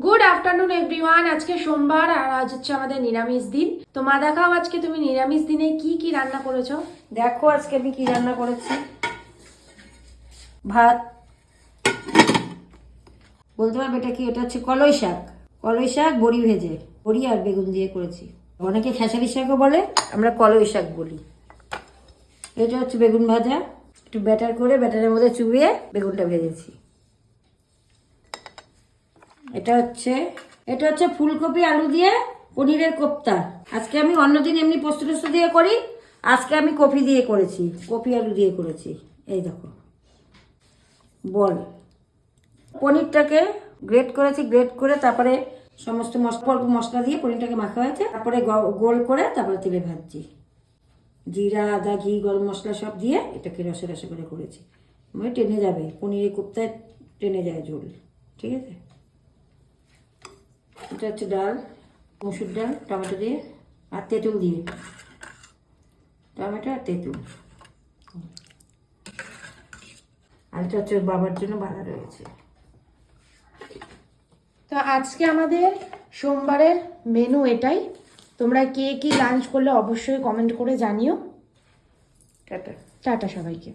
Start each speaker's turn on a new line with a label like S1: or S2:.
S1: Good afternoon everyone. আজকে সোমবার আর আজ হচ্ছে আমাদের নিরামিষ দিন। তো মা দেখাও আজকে তুমি নিরামিষ দিনে কি কি রান্না করেছো।
S2: দেখো আজকে আমি কি রান্না করেছি। ভাত, বলতে পারবে এটা কি? এটা হচ্ছে কলই শাক। কলই শাক বড়ি ভেজে, বড়ি আর বেগুন দিয়ে করেছি। অনেকে খেসারি শাকও বলে, আমরা কলই শাক বলি। এটা হচ্ছে বেগুন ভাজা, একটু ব্যাটার করে ব্যাটারের মধ্যে চুবিয়ে বেগুনটা ভেজেছি। এটা হচ্ছে ফুলকপি আলু দিয়ে পনিরের কোপ্তা। আজকে আমি অন্যদিন এমনি পোস্ত টোস্ত দিয়ে করি, আজকে আমি কপি দিয়ে করেছি, কপি আলু দিয়ে করেছি। এই দেখো বল, পনিরটাকে গ্রেট করেছি, গ্রেট করে তারপরে সমস্ত মশলা দিয়ে পনিরটাকে মাখা হয়েছে, তারপরে গোল করে তারপরে তেলে ভাজছি। জিরা, আদা, ঘি, গরম মশলা সব দিয়ে এটাকে রসে রসে করে করেছি। মানে টেনে যাবে, পনিরের কোপ্তায় টেনে যায় ঝোল। ঠিক আছে, এটা হচ্ছে ডাল, মসুর ডাল টমেটো দিয়ে আর তেঁতুল দিয়ে, টমেটো আর তেঁতুল। আর এটা হচ্ছে বাবার জন্য বাঁধা রয়েছে।
S1: তো আজকে আমাদের সোমবারের মেনু এটাই। তোমরা কে কি লাঞ্চ করলে অবশ্যই কমেন্ট করে জানিও।
S2: টাটা।
S1: টাটা সবাইকে।